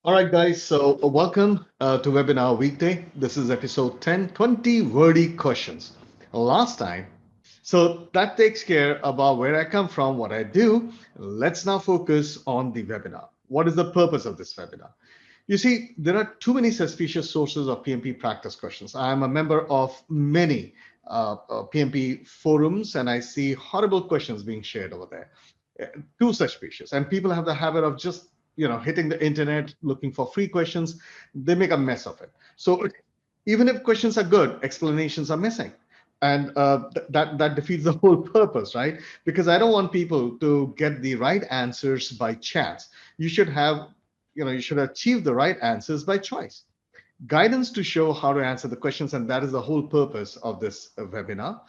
All right, guys. So welcome to webinar weekday. This is episode 10, 20 wordy questions. Last time. So that takes care about where I come from, what I do. Let's now focus on the webinar. What is the purpose of this webinar? You see, there are too many suspicious sources of PMP practice questions. I'm a member of many PMP forums, and I see horrible questions being shared over there. Too suspicious, and people have the habit of just hitting the internet looking for free questions. They make a mess of it. So even if questions are good, explanations are missing, and that defeats the whole purpose, right? Because I don't want people to get the right answers by chance. You should have you should achieve the right answers by choice, guidance to show how to answer the questions, and that is the whole purpose of this webinar,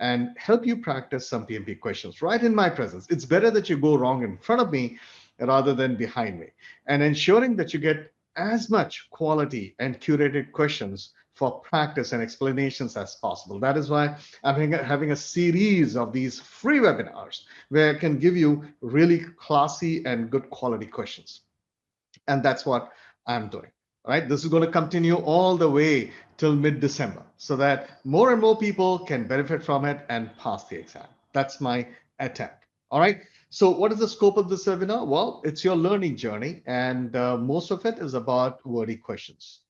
and help you practice some PMP questions right in my presence. It's better that you go wrong in front of me rather than behind me, and ensuring that you get as much quality and curated questions for practice and explanations as possible. That is why I'm having a series of these free webinars where I can give you really classy and good quality questions, and that's what I'm doing. All right, this is going to continue all the way till mid-December so that more and more people can benefit from it and pass the exam. That's my attempt. All right, so what is the scope of this webinar? Well, it's your learning journey, and most of it is about wordy questions.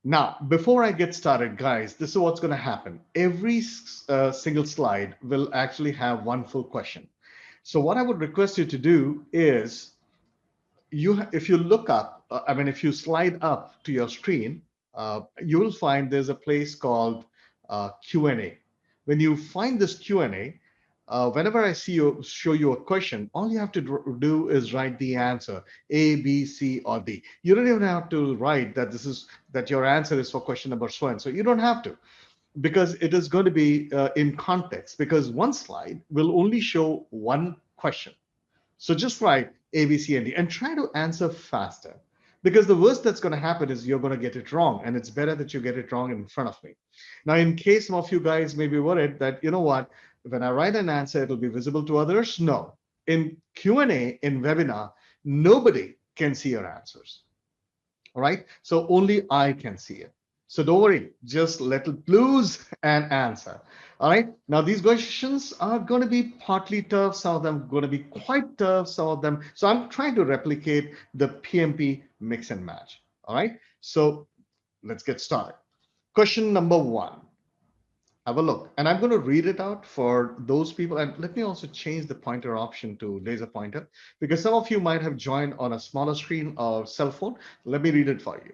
Now, before I get started, guys, this is what's going to happen. Every single slide will actually have one full question. So what I would request you to do is, if you look up, if you slide up to your screen, you will find there's a place called Q&A. When you find this Q&A, whenever I show you a question, all you have to do is write the answer, A, B, C, or D. You don't even have to write that your answer is for question number so and so. You don't have to, because it is going to be in context, because one slide will only show one question. So just write A, B, C, and D and try to answer faster. Because the worst that's going to happen is you're going to get it wrong. And it's better that you get it wrong in front of me. Now, in case some of you guys may be worried that, you know what, when I write an answer, it'll be visible to others. No. In Q&A, in webinar, nobody can see your answers. All right. So only I can see it. So don't worry, just let it loose and answer. All right. Now these questions are going to be partly tough. Some of them going to be quite tough. Some of them. So I'm trying to replicate the PMP mix and match. All right. So let's get started. Question number one. Have a look. And I'm going to read it out for those people. And let me also change the pointer option to laser pointer, because some of you might have joined on a smaller screen or cell phone. Let me read it for you.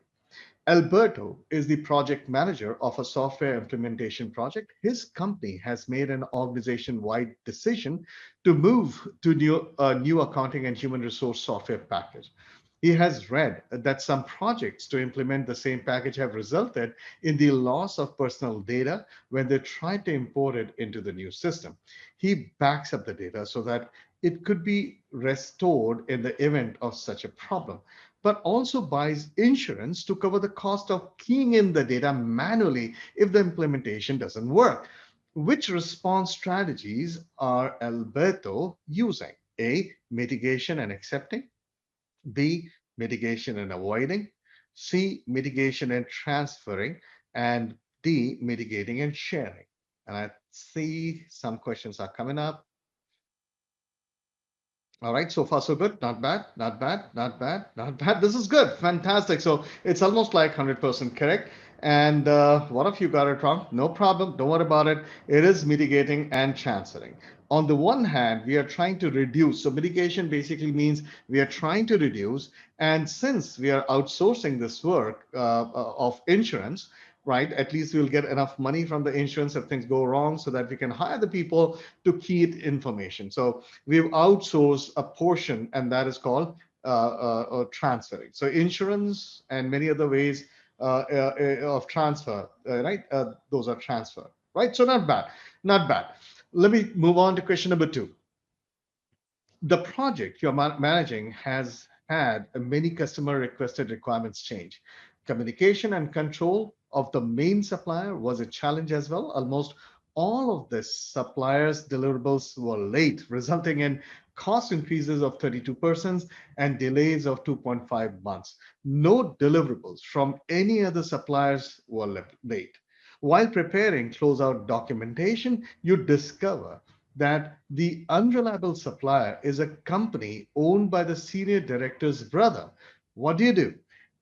Alberto is the project manager of a software implementation project. His company has made an organization-wide decision to move to new accounting and human resource software package. He has read that some projects to implement the same package have resulted in the loss of personal data when they try to import it into the new system. He backs up the data so that it could be restored in the event of such a problem, but also buys insurance to cover the cost of keying in the data manually if the implementation doesn't work. Which response strategies are Alberto using? A, mitigation and accepting. B, mitigation and avoiding. C, mitigation and transferring. And D, mitigating and sharing. And I see some questions are coming up. All right, so far so good. Not bad, not bad, not bad, not bad. This is good, fantastic. So it's almost like 100% correct. And what if you got it wrong? No problem, don't worry about it. It is mitigating and transferring. On the one hand, we are trying to reduce. So mitigation basically means we are trying to reduce. And since we are outsourcing this work of insurance, right, at least we'll get enough money from the insurance if things go wrong so that we can hire the people to key it information. So we've outsourced a portion, and that is called transferring. So insurance and many other ways of transfer, right? Those are transfer, right? So not bad, not bad. Let me move on to question number two. The project you're managing has had many customer requested requirements change. Communication and control of the main supplier was a challenge as well. Almost all of the suppliers' deliverables were late, resulting in cost increases of 32%, and delays of 2.5 months. No deliverables from any other suppliers were late. While preparing closeout documentation, you discover that the unreliable supplier is a company owned by the senior director's brother. What do?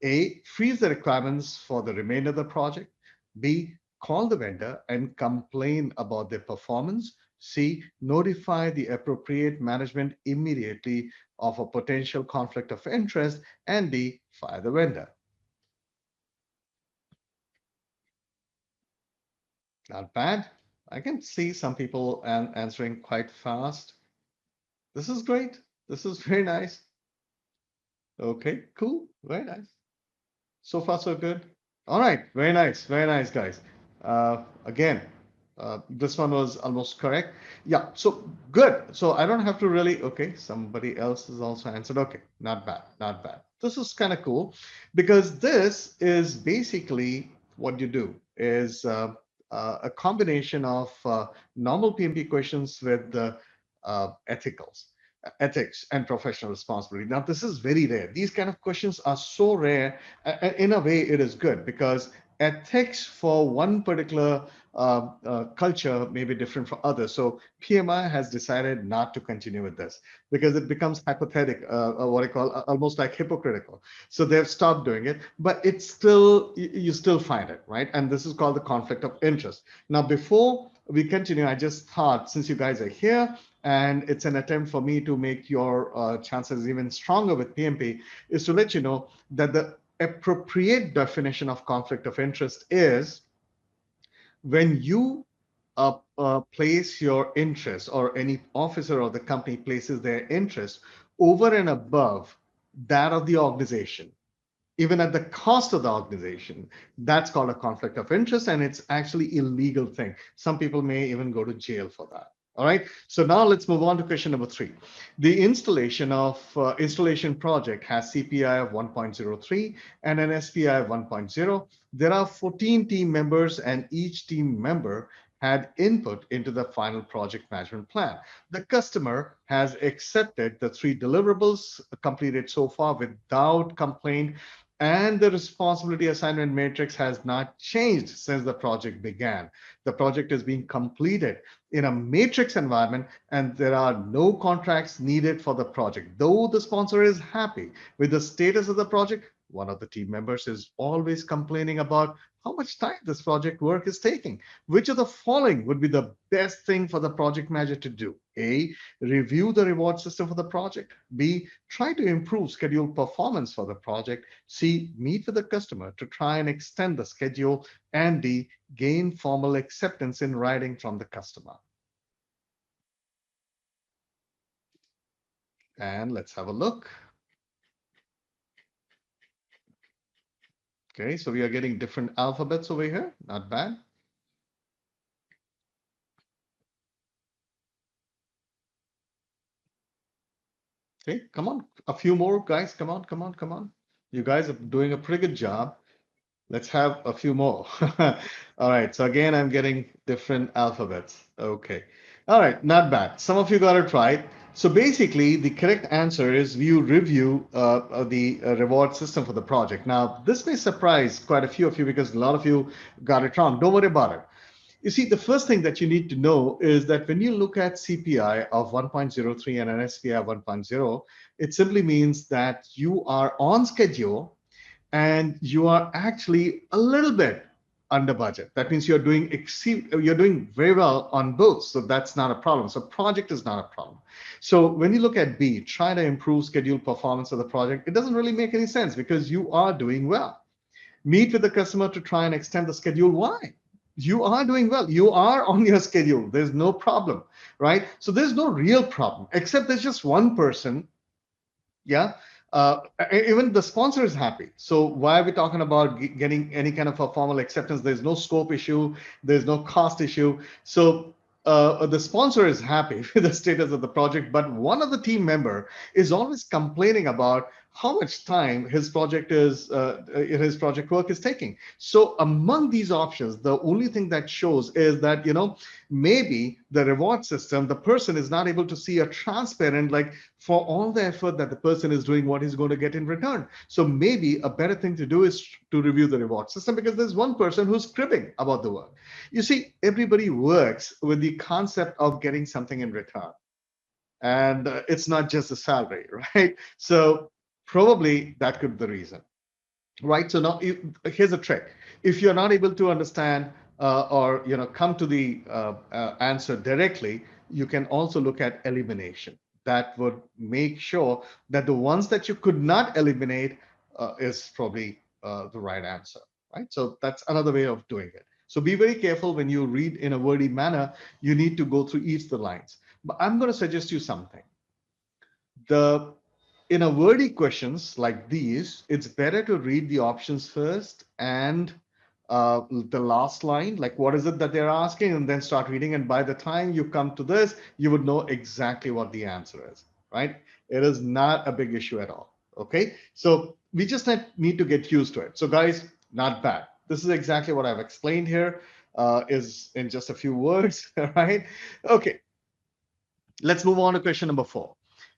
A, freeze the requirements for the remainder of the project. B, call the vendor and complain about their performance. C, notify the appropriate management immediately of a potential conflict of interest. And D, fire the vendor. Not bad. I can see some people answering quite fast. This is great. This is very nice. Okay, cool. Very nice. So far, so good. All right, very nice, guys. Again, this one was almost correct. Yeah, so good. So I don't have to really, okay, somebody else has also answered. Okay, not bad, not bad. This is kind of cool because this is basically what you do is a combination of normal PMP questions with the ethicals ethics and professional responsibility. Now, this is very rare. These kind of questions are so rare. In a way, it is good because ethics for one particular culture may be different from others. So PMI has decided not to continue with this because it becomes hypothetical, what I call almost like hypocritical. So they've stopped doing it, but it's still, you still find it, right? And this is called the conflict of interest. Now, before we continue, I just thought since you guys are here, and it's an attempt for me to make your chances even stronger with PMP, is to let you know that the appropriate definition of conflict of interest is when you place your interest, or any officer or the company places their interest over and above that of the organization, even at the cost of the organization. That's called a conflict of interest, and it's actually illegal thing. Some people may even go to jail for that. All right, so now let's move on to question number 3. The installation project has CPI of 1.03 and an SPI of 1.0. There are 14 team members, and each team member had input into the final project management plan. The customer has accepted the 3 deliverables completed so far without complaint, and the responsibility assignment matrix has not changed since the project began. The project is being completed in a matrix environment, and there are no contracts needed for the project. Though the sponsor is happy with the status of the project, one of the team members is always complaining about how much time this project work is taking. Which of the following would be the best thing for the project manager to do? A, review the reward system for the project. B, try to improve schedule performance for the project. C, meet with the customer to try and extend the schedule. And D, gain formal acceptance in writing from the customer. And let's have a look. Okay, so we are getting different alphabets over here. Not bad. Okay, come on. A few more, guys. Come on, come on, come on. You guys are doing a pretty good job. Let's have a few more. All right, so again, I'm getting different alphabets. Okay. All right, not bad. Some of you got it right. So basically, the correct answer is you review the reward system for the project. Now, this may surprise quite a few of you because a lot of you got it wrong. Don't worry about it. You see, the first thing that you need to know is that when you look at CPI of 1.03 and an SPI of 1.0, it simply means that you are on schedule and you are actually a little bit under budget. That means you're doing very well on both. So that's not a problem. So project is not a problem. So when you look at B, try to improve schedule performance of the project, it doesn't really make any sense because you are doing well. Meet with the customer to try and extend the schedule. Why? You are doing well. You are on your schedule. There's no problem, right? So there's no real problem, except there's just one person. Yeah. Even the sponsor is happy. So why are we talking about getting any kind of a formal acceptance? There's no scope issue. There's no cost issue. So the sponsor is happy with the status of the project, but one of the team member is always complaining about how much time his project work is taking. So among these options, the only thing that shows is that, maybe the reward system, the person is not able to see a transparent, like, for all the effort that the person is doing, what he's going to get in return. So maybe a better thing to do is to review the reward system, because there's one person who's cribbing about the work. You see, everybody works with the concept of getting something in return, and it's not just the salary, right? So probably that could be the reason, right? So now here's a trick. If you're not able to understand or come to the answer directly, you can also look at elimination. That would make sure that the ones that you could not eliminate is probably the right answer, right? So that's another way of doing it. So be very careful when you read in a wordy manner. You need to go through each of the lines. But I'm going to suggest you something. The In a wordy questions like these, it's better to read the options first and the last line, like what is it that they're asking, and then start reading. And by the time you come to this, you would know exactly what the answer is, right? It is not a big issue at all. Okay, so we just need to get used to it. So guys, not bad. This is exactly what I've explained here, is in just a few words, right? Okay, let's move on to question number 4.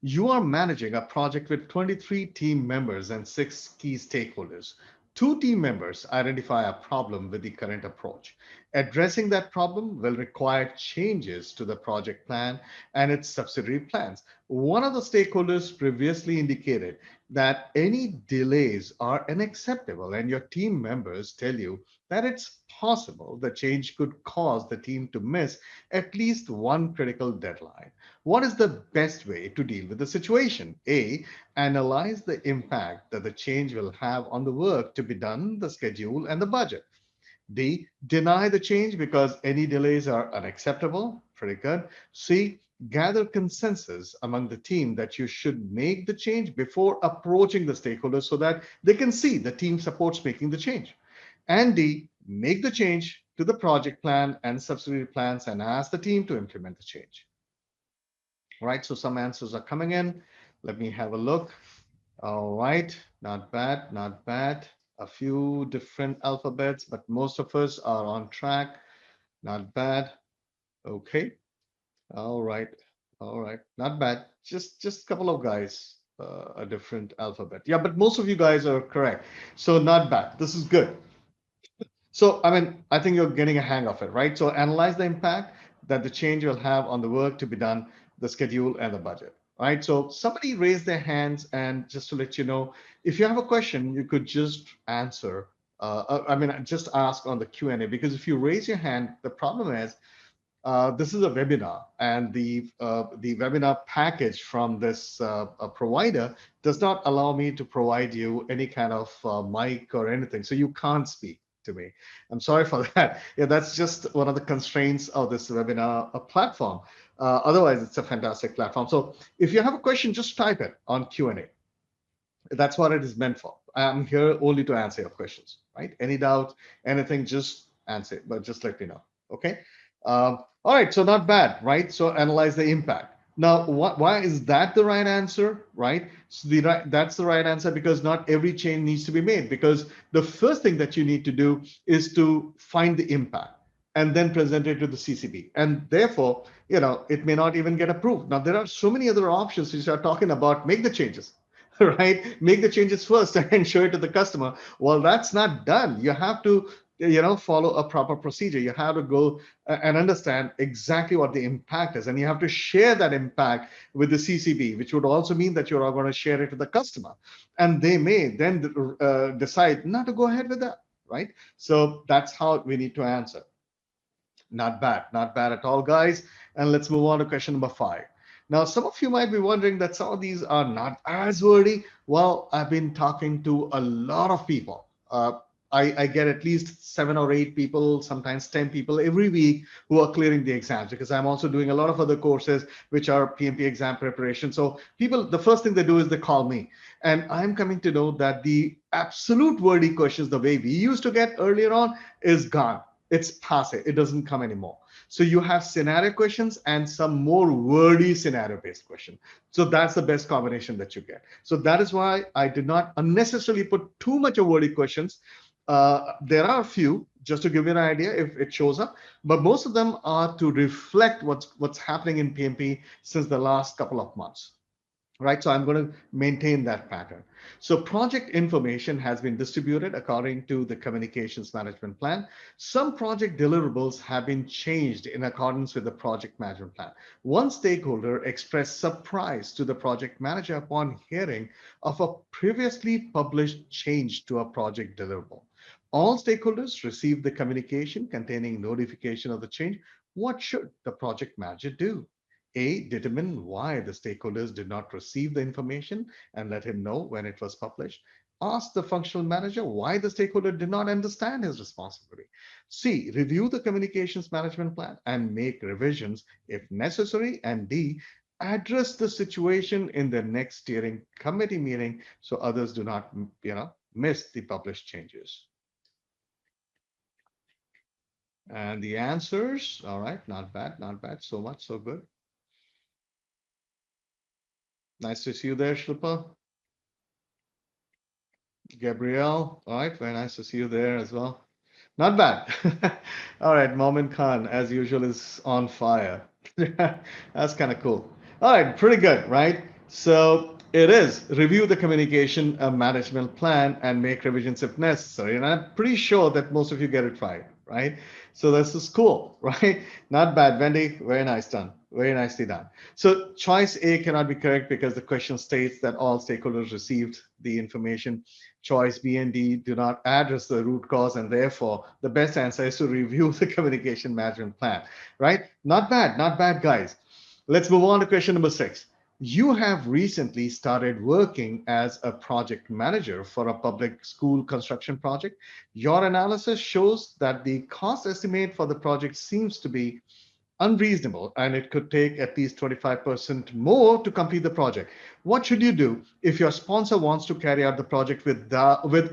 You are managing a project with 23 team members and 6 key stakeholders. 2 team members identify a problem with the current approach. Addressing that problem will require changes to the project plan and its subsidiary plans. One of the stakeholders previously indicated that any delays are unacceptable, and your team members tell you that it's possible the change could cause the team to miss at least one critical deadline. What is the best way to deal with the situation? A, analyze the impact that the change will have on the work to be done, the schedule, and the budget. D, deny the change because any delays are unacceptable. Pretty good. C, gather consensus among the team that you should make the change before approaching the stakeholders so that they can see the team supports making the change. And D, make the change to the project plan and subsidiary plans and ask the team to implement the change. All right, so some answers are coming in. Let me have a look. All right, not bad, not bad. A few different alphabets, but most of us are on track. Not bad. Okay. All right. All right. Not bad. Just a couple of guys, a different alphabet. Yeah, but most of you guys are correct. So not bad. This is good. So, I mean, I think you're getting a hang of it, right? So analyze the impact that the change will have on the work to be done, the schedule, and the budget, right? So somebody raised their hands, and just to let you know, if you have a question, you could just answer. I mean, just ask on the Q&A, because if you raise your hand, the problem is this is a webinar, and the webinar package from this provider does not allow me to provide you any kind of mic or anything, so you can't speak to me. I'm sorry for that. Yeah, that's just one of the constraints of this webinar platform. Otherwise, it's a fantastic platform. So if you have a question, just type it on Q&A. That's what it is meant for. I'm here only to answer your questions, right? Any doubt, anything, just answer it, but just let me know. Okay. All right. So not bad, right? So analyze the impact. Now, why is that the right answer, right? So that's the right answer because not every change needs to be made. Because the first thing that you need to do is to find the impact and then present it to the CCB. And therefore, it may not even get approved. Now, there are so many other options which are talking about make the changes, right? Make the changes first and show it to the customer. Well, that's not done. You have to, follow a proper procedure. You have to go and understand exactly what the impact is, and you have to share that impact with the CCB, which would also mean that you're going to share it to the customer, and they may then decide not to go ahead with that, right? So that's how we need to answer. Not bad, not bad at all, guys. And let's move on to question number 5. Now, some of you might be wondering that some of these are not as wordy. Well, I've been talking to a lot of people. I get at least 7 or 8 people, sometimes 10 people every week who are clearing the exams, because I'm also doing a lot of other courses which are PMP exam preparation. So people, the first thing they do is they call me, and I'm coming to know that the absolute wordy questions, the way we used to get earlier on, is gone. It's passe. It doesn't come anymore. So you have scenario questions and some more wordy scenario based question. So that's the best combination that you get. So that is why I did not unnecessarily put too much of wordy questions. There are a few just to give you an idea if it shows up, but most of them are to reflect what's happening in PMP since the last couple of months, right? So I'm going to maintain that pattern. So project information has been distributed according to the communications management plan. Some project deliverables have been changed in accordance with the project management plan. One stakeholder expressed surprise to the project manager upon hearing of a previously published change to a project deliverable. All stakeholders received the communication containing notification of the change. What should the project manager do? A, determine why the stakeholders did not receive the information and let him know when it was published. Ask the functional manager why the stakeholder did not understand his responsibility. C, review the communications management plan and make revisions if necessary. And D, address the situation in the next steering committee meeting so others do not, miss the published changes. And the answers, all right, not bad, not bad. So much, so good. Nice to see you there, Shilpa. Gabrielle, all right, very nice to see you there as well. Not bad. All right, Momin Khan, as usual, is on fire. That's kind of cool. All right, pretty good, right? So it is review the communication management plan and make revisions if necessary. And I'm pretty sure that most of you get it right? So this is cool, right? Not bad, Wendy. Very nice done. Very nicely done. So choice A cannot be correct because the question states that all stakeholders received the information. Choice B and D do not address the root cause, and therefore the best answer is to review the communication management plan, right? Not bad, guys. Let's move on to question number 6. You have recently started working as a project manager for a public school construction project. Your analysis shows that the cost estimate for the project seems to be unreasonable and it could take at least 25% more to complete the project. What should you do if your sponsor wants to carry out the project with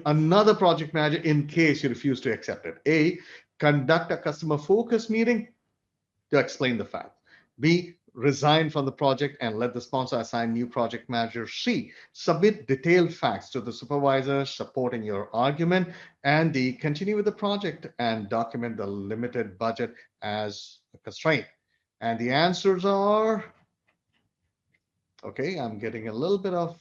another project manager in case you refuse to accept it? A, conduct a customer focus meeting to explain the fact. B, resign from the project and let the sponsor assign new project manager. C, submit detailed facts to the supervisor supporting your argument. And D, continue with the project and document the limited budget as a constraint. And the answers are, okay, I'm getting a little bit of,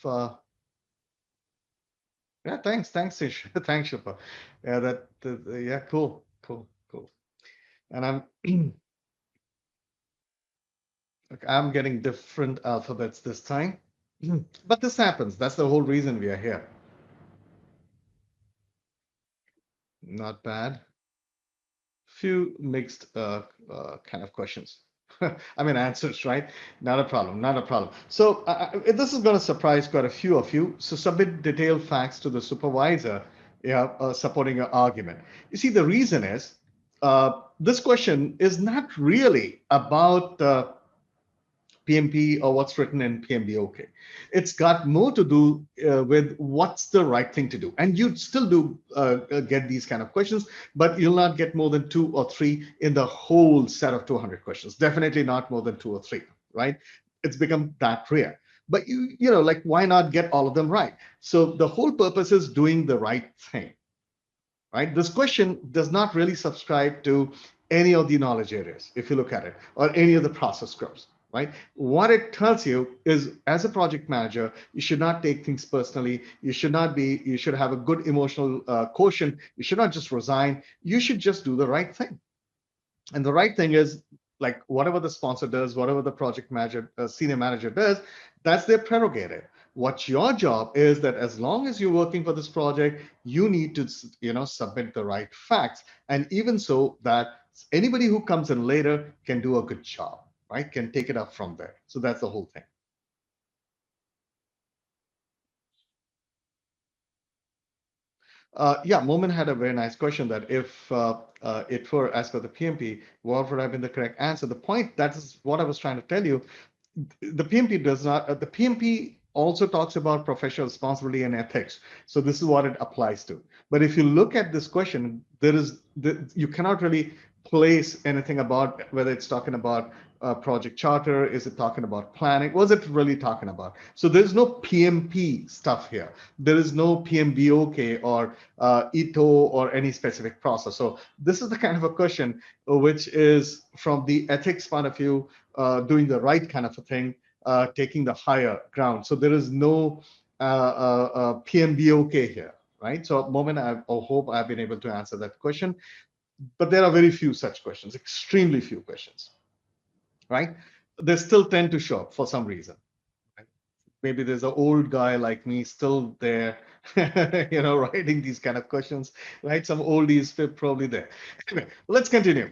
yeah, thanks, Ish. Thanks, Shipa. Yeah, yeah, cool. And I'm getting different alphabets this time. But this happens. That's the whole reason we are here. Not bad. Few mixed kind of questions. I mean, answers, right? Not a problem, not a problem. So this is going to surprise quite a few of you. So submit detailed facts to the supervisor, yeah, supporting your argument. You see, the reason is this question is not really about PMP or what's written in PMB. Okay, it's got more to do with what's the right thing to do. And you'd still do get these kind of questions, but you'll not get more than 2 or 3 in the whole set of 200 questions. Definitely not more than 2 or 3, right? It's become that rare. But like, why not get all of them right? So the whole purpose is doing the right thing, right? This question does not really subscribe to any of the knowledge areas, if you look at it, or any of the process scripts, right? What it tells you is, as a project manager, you should not take things personally. You should have a good emotional quotient. You should not just resign. You should just do the right thing. And the right thing is, like, whatever the sponsor does, whatever the project manager, senior manager does, that's their prerogative. What your job is that as long as you're working for this project, you need to, submit the right facts. And even so that anybody who comes in later can do a good job, right? Can take it up from there. So that's the whole thing. Yeah, Momin had a very nice question that if it were as per the PMP, what would have been the correct answer? The point, that is what I was trying to tell you. The PMP does not, the PMP also talks about professional responsibility and ethics. So this is what it applies to. But if you look at this question, you cannot really place anything about whether it's talking about project charter, is it talking about planning, was it really talking about? So there's no PMP stuff here. There is no PMBOK or ITO or any specific process. So this is the kind of a question which is from the ethics point of view, doing the right kind of a thing, taking the higher ground. So there is no PMBOK here, right? So at the moment, I hope I've been able to answer that question. But there are very few such questions, extremely few questions, right? They still tend to show up for some reason. Right? Maybe there's an old guy like me still there, writing these kind of questions, right? Some oldies probably there. Anyway, let's continue.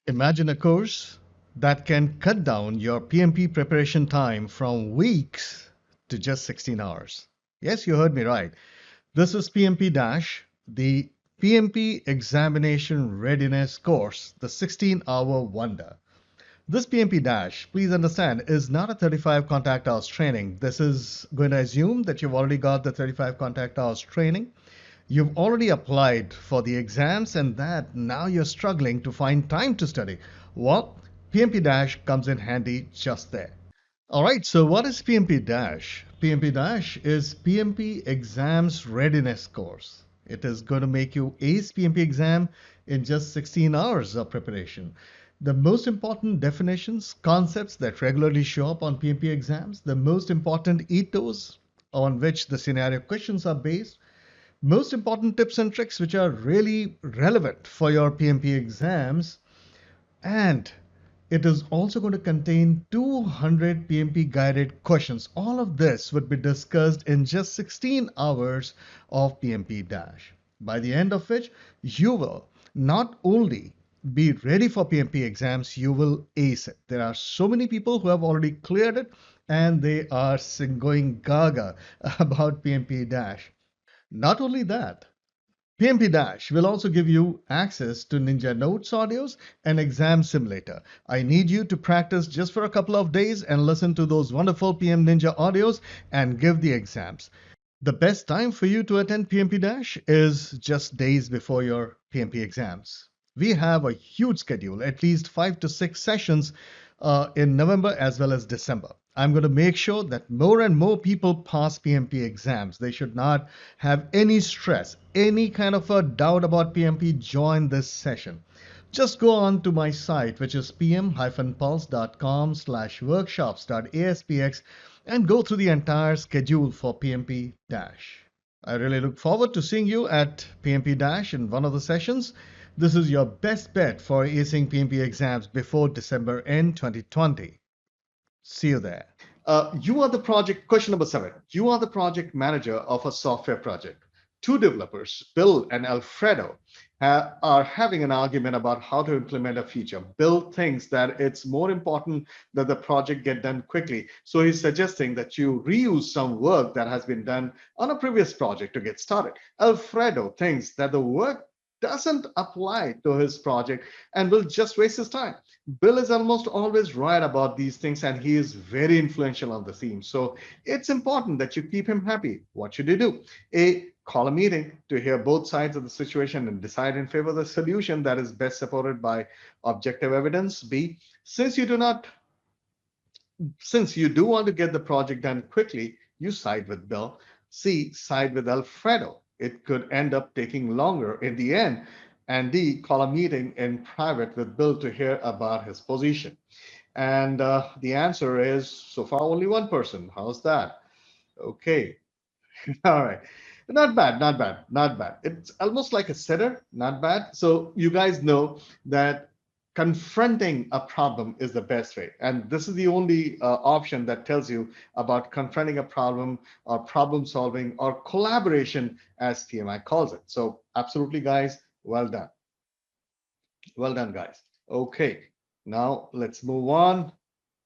Imagine a course that can cut down your PMP preparation time from weeks to just 16 hours. Yes, you heard me right. This is PMP Dash, the PMP Examination Readiness Course, the 16-hour wonder. This PMP Dash, please understand, is not a 35 contact hours training. This is going to assume that you've already got the 35 contact hours training. You've already applied for the exams and that now you're struggling to find time to study. Well, PMP Dash comes in handy just there. All right, so what is PMP Dash? PMP Dash is PMP Exams Readiness Course. It is going to make you ace PMP exam in just 16 hours of preparation. The most important definitions, concepts that regularly show up on PMP exams, the most important ethos on which the scenario questions are based, most important tips and tricks which are really relevant for your PMP exams, and it is also going to contain 200 PMP guided questions. All of this would be discussed in just 16 hours of PMP Dash, by the end of which you will not only be ready for PMP exams, you will ace it. There are so many people who have already cleared it and they are going gaga about PMP Dash. Not only that, PMP Dash will also give you access to Ninja Notes audios and exam simulator. I need you to practice just for a couple of days and listen to those wonderful PM Ninja audios and give the exams. The best time for you to attend PMP Dash is just days before your PMP exams. We have a huge schedule, at least 5 to 6 sessions in November as well as December. I'm going to make sure that more and more people pass PMP exams. They should not have any stress, any kind of a doubt about PMP. Join this session. Just go on to my site, which is pm-pulse.com/workshops.aspx, and go through the entire schedule for PMP Dash. I really look forward to seeing you at PMP Dash in one of the sessions. This is your best bet for acing PMP exams before December end 2020. See you there. You are the project, question number 7. You are the project manager of a software project. Two developers, Bill and Alfredo, are having an argument about how to implement a feature. Bill thinks that it's more important that the project get done quickly. So he's suggesting that you reuse some work that has been done on a previous project to get started. Alfredo thinks that the work doesn't apply to his project and will just waste his time. Bill is almost always right about these things and he is very influential on the team. So it's important that you keep him happy. What should you do? A, call a meeting to hear both sides of the situation and decide in favor of the solution that is best supported by objective evidence. B, since you do want to get the project done quickly, you side with Bill. C, side with Alfredo. It could end up taking longer in the end. And D, call a meeting in private with Bill to hear about his position. And the answer is so far only one person. How's that? Okay. All right. Not bad, not bad, not bad. It's almost like a sitter, not bad. So you guys know that confronting a problem is the best way. And this is the only option that tells you about confronting a problem or problem solving or collaboration, as TMI calls it. So absolutely, guys, well done. Well done, guys. Okay, now let's move on.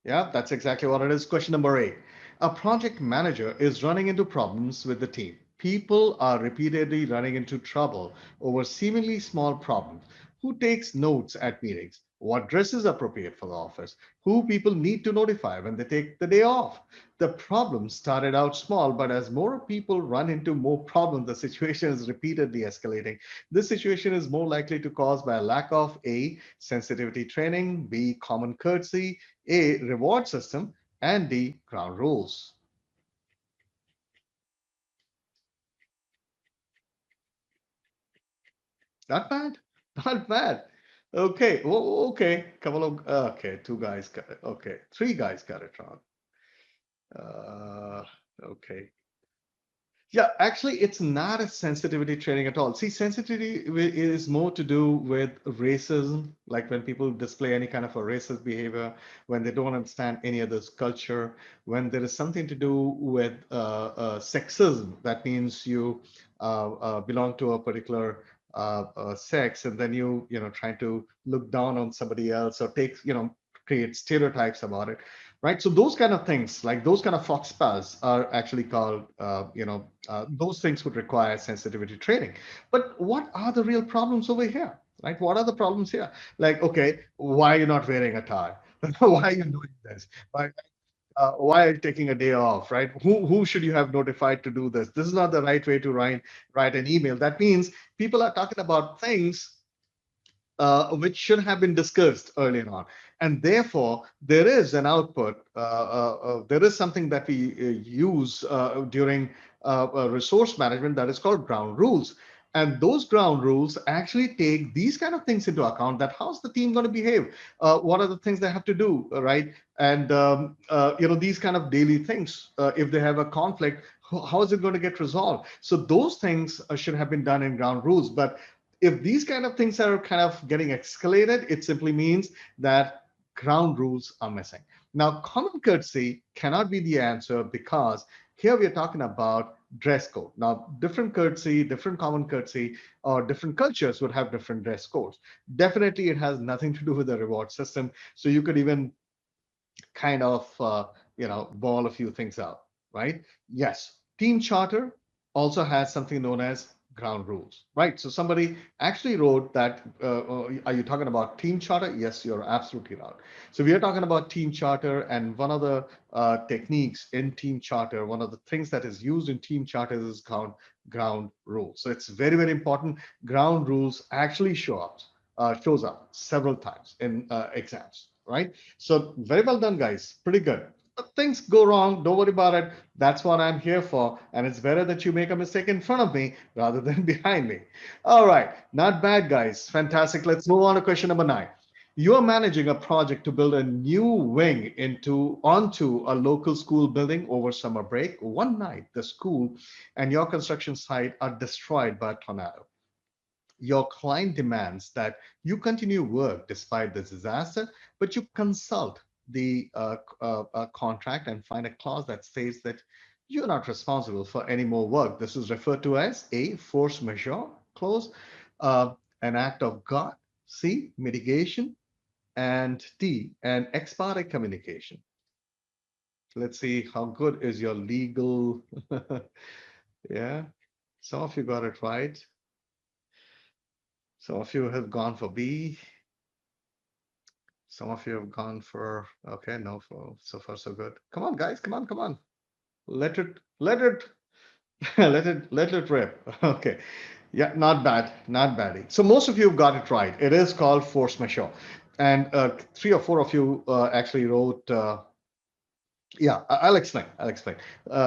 Yeah, that's exactly what it is. Question number 8. A project manager is running into problems with the team. People are repeatedly running into trouble over seemingly small problems. Who takes notes at meetings? what dress is appropriate for the office, who people need to notify when they take the day off. The problem started out small, but as more people run into more problems, the situation is repeatedly escalating. This situation is more likely to cause by a lack of A, sensitivity training, B, common courtesy, A, reward system, and D, ground rules. Not bad. Not bad. Okay. Okay. Couple of okay. Two guys got it. Okay. Three guys got it wrong. Uh, okay. Yeah, actually, it's not a sensitivity training at all. See, sensitivity is more to do with racism, like when people display any kind of a racist behavior, when they don't understand any other's culture, when there is something to do with sexism. That means you belong to a particular sex, and then trying to look down on somebody else or create stereotypes about it, right? So those kind of things, like those kind of fox spells, are actually called, those things would require sensitivity training. But what are the real problems over here, right? What are the problems here? Like, okay, why are you not wearing a tie? Why are you doing this? Why are you taking a day off, right? Who should you have notified to do this? This is not the right way to write an email. That means people are talking about things which should have been discussed earlier on. And therefore, there is an output, there is something that we use during resource management that is called ground rules. And those ground rules actually take these kind of things into account, that how's the team going to behave? What are the things they have to do, right? And, these kind of daily things, if they have a conflict, how is it going to get resolved? So those things should have been done in ground rules. But if these kind of things are kind of getting escalated, it simply means that ground rules are missing. Now, common courtesy cannot be the answer, because here we are talking about dress code. Now, different courtesy, different common courtesy, or different cultures would have different dress codes. Definitely, it has nothing to do with the reward system. So you could even kind of ball a few things out, right? Yes, team charter also has something known as ground rules, right? So somebody actually wrote that. Are you talking about team charter? Yes, you're absolutely right. So we are talking about team charter, and one of the techniques in team charter, one of the things that is used in team charters is ground rules. So it's very, very important. Ground rules actually shows up several times in exams, right? So very well done, guys. Pretty good. But things go wrong. Don't worry about it. That's what I'm here for. And it's better that you make a mistake in front of me rather than behind me. All right. Not bad, guys. Fantastic. Let's move on to question number 9. You are managing a project to build a new wing onto a local school building over summer break. One night, the school and your construction site are destroyed by a tornado. Your client demands that you continue work despite the disaster, but you consult the contract and find a clause that states that you're not responsible for any more work. This is referred to as a force majeure clause, uh, an act of God, C, mitigation, and D, an ex parte communication. Let's see how good is your legal. Yeah, some of you got it right. Some of you have gone for B. Some of you have gone for, okay, no, for so far so good. Come on, guys, come on, come on. Let it, let it rip. Okay. Yeah, not bad, not bad. So most of you have got it right. It is called force majeure. And three or four of you actually wrote, yeah, I'll explain. I'll explain.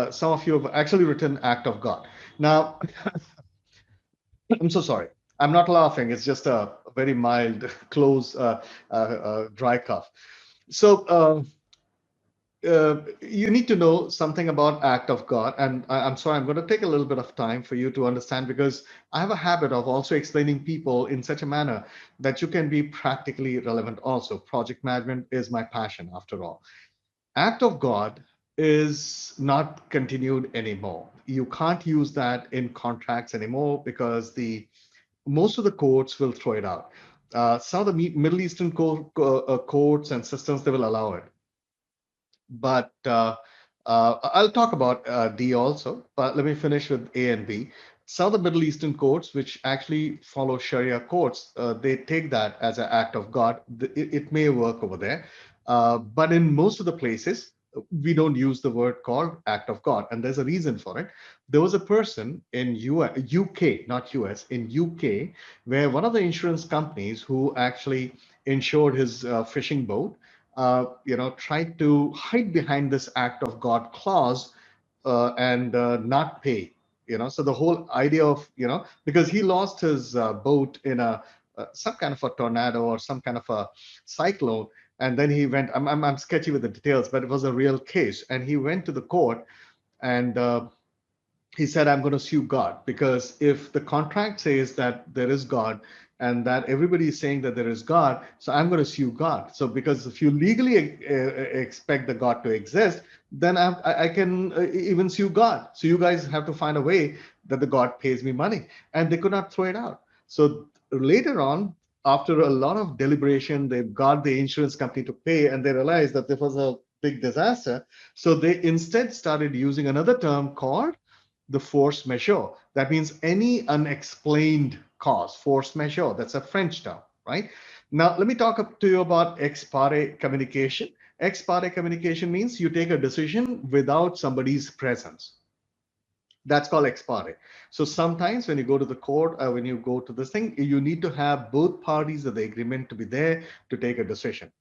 Some of you have actually written act of God. Now, I'm so sorry. I'm not laughing. It's just a very mild, close, dry cough. So, you need to know something about act of God. And I'm sorry, I'm going to take a little bit of time for you to understand, because I have a habit of also explaining people in such a manner that you can be practically relevant also. Project management is my passion, after all. Act of God is not continued anymore. You can't use that in contracts anymore, because the most of the courts will throw it out. Some of the Middle Eastern courts and systems, they will allow it, but I'll talk about D also. But let me finish with A and B. Some of the Middle Eastern courts, which actually follow Sharia courts, they take that as an act of God. It may work over there, but in most of the places, we don't use the word called act of God, and there's a reason for it. There was a person in UK, not US, in UK, where one of the insurance companies who actually insured his fishing boat, tried to hide behind this act of God clause and not pay. So the whole idea of, because he lost his boat in a some kind of a tornado or some kind of a cyclone, and then he went. I'm sketchy with the details, but it was a real case, and he went to the court, and he said, I'm going to sue God, because if the contract says that there is God and that everybody is saying that there is God, so I'm going to sue God. So because if you legally expect the God to exist, then I can even sue God. So you guys have to find a way that the God pays me money. And they could not throw it out. So later on, after a lot of deliberation, they got the insurance company to pay, and they realized that this was a big disaster. So they instead started using another term called the force majeure. That means any unexplained cause, force majeure. That's a French term, right? Now, let me talk to you about ex parte communication. Ex parte communication means you take a decision without somebody's presence. That's called ex parte. So sometimes when you go to the court, when you go to this thing, you need to have both parties of the agreement to be there to take a decision.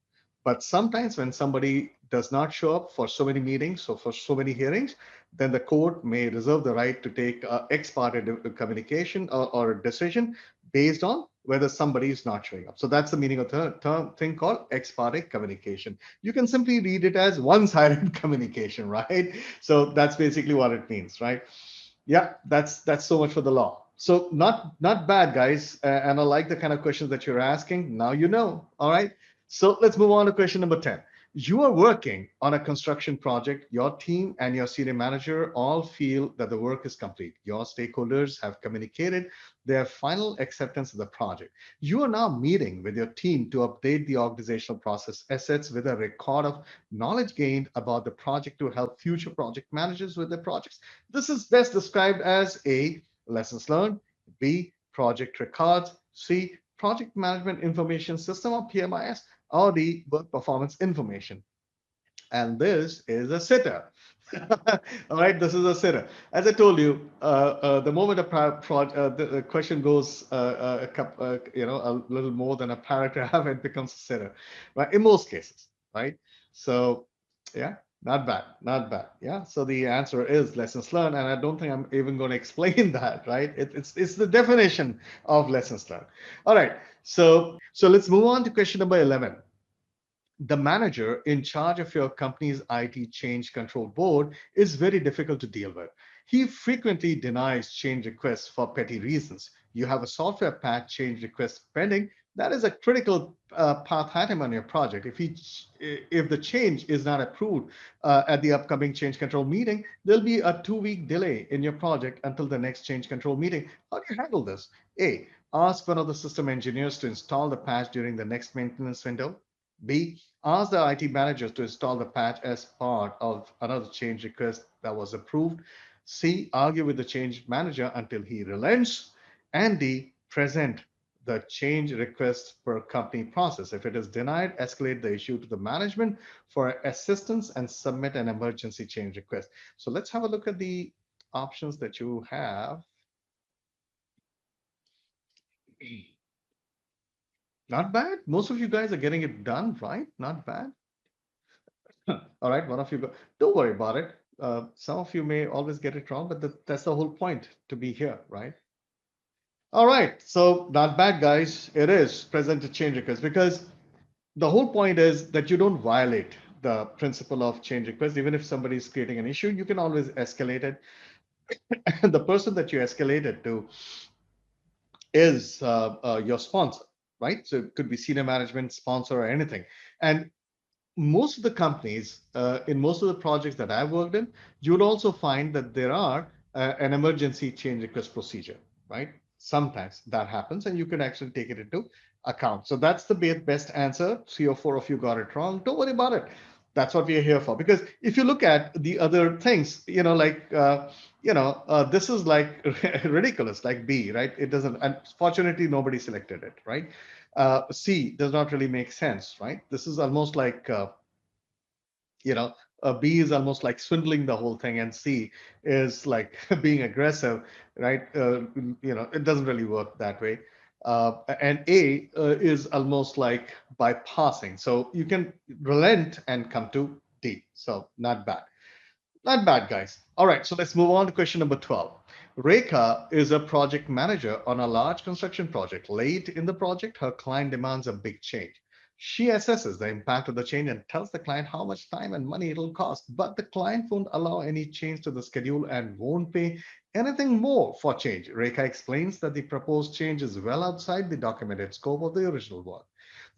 But sometimes when somebody does not show up for so many meetings or for so many hearings, then the court may reserve the right to take ex parte communication or a decision based on whether somebody is not showing up. So that's the meaning of the term thing called ex parte communication. You can simply read it as one-sided communication, right? So that's basically what it means, right? Yeah, that's so much for the law. So not bad, guys. And I like the kind of questions that you're asking. Now you know. All right. So let's move on to question number 10. You are working on a construction project. Your team and your senior manager all feel that the work is complete. Your stakeholders have communicated their final acceptance of the project. You are now meeting with your team to update the organizational process assets with a record of knowledge gained about the project to help future project managers with their projects. This is best described as A, lessons learned, B, project records, C, project management information system or PMIS, or D, work performance information. And this is a sitter. All right, this is a sitter. As I told you, the moment the question goes, a little more than a paragraph, it becomes a sitter, right? In most cases, right? So, yeah, not bad, not bad. Yeah. So the answer is lessons learned, and I don't think I'm even going to explain that, right? It's the definition of lessons learned. All right. So let's move on to question number 11. The manager in charge of your company's IT change control board is very difficult to deal with. He frequently denies change requests for petty reasons. You have a software patch change request pending. That is a critical path item on your project. If the change is not approved at the upcoming change control meeting, there'll be a 2-week delay in your project until the next change control meeting. How do you handle this? A, ask one of the system engineers to install the patch during the next maintenance window. B, ask the IT manager to install the patch as part of another change request that was approved. C, argue with the change manager until he relents. And D, present the change request per company process. If it is denied, escalate the issue to the management for assistance and submit an emergency change request. So let's have a look at the options that you have. Not bad. Most of you guys are getting it done, right? Not bad. All right, one of you go. Don't worry about it. Some of you may always get it wrong, but that's the whole point to be here, right? All right, so not bad, guys. It is present to change request because the whole point is that you don't violate the principle of change request. Even if somebody is creating an issue, you can always escalate it. And the person that you escalate it to is your sponsor, right? So it could be senior management, sponsor, or anything. And most of the companies, in most of the projects that I've worked in, you would also find that there are an emergency change request procedure, right? Sometimes that happens, and you can actually take it into account. So that's the best answer. 3 or 4 of you got it wrong. Don't worry about it. That's what we are here for. Because if you look at the other things, this is like ridiculous, like B, right? It doesn't, unfortunately, nobody selected it, right? C does not really make sense, right? This is almost like, you know, B is almost like swindling the whole thing, and C is like being aggressive, right? It doesn't really work that way. And A is almost like bypassing. So you can relent and come to D. So not bad. Not bad, guys. All right, so let's move on to question number 12. Rekha is a project manager on a large construction project. Late in the project, her client demands a big change. She assesses the impact of the change and tells the client how much time and money it'll cost, but the client won't allow any change to the schedule and won't pay anything more for change. Rekha explains that the proposed change is well outside the documented scope of the original work.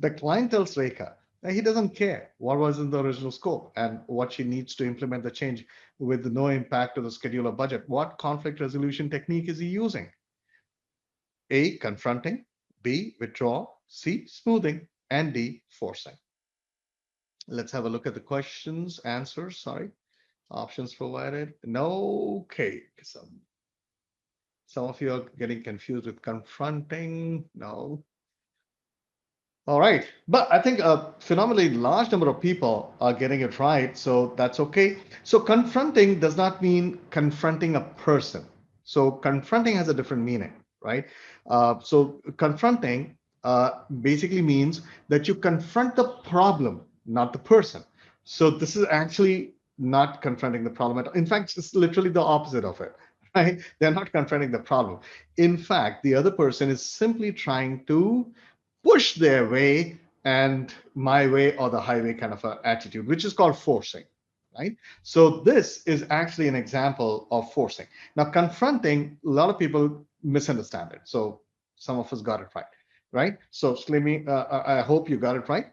The client tells Rekha that he doesn't care what was in the original scope and what she needs to implement the change with no impact to the schedule or budget. What conflict resolution technique is he using? A, confronting, B, withdraw, C, smoothing, and D, forcing. Let's have a look at the questions, answers, sorry, options provided. No, okay. Some of you are getting confused with confronting. No. All right. But I think a phenomenally large number of people are getting it right. So that's okay. So confronting does not mean confronting a person. So confronting has a different meaning, right? So confronting basically means that you confront the problem, not the person. So this is actually not confronting the problem at all. In fact, it's literally the opposite of it, right? They're not confronting the problem. In fact, the other person is simply trying to push their way and my way or the highway kind of a attitude, which is called forcing, right? So this is actually an example of forcing. Now, confronting, a lot of people misunderstand it. So some of us got it right, right? So Slimy, I hope you got it right.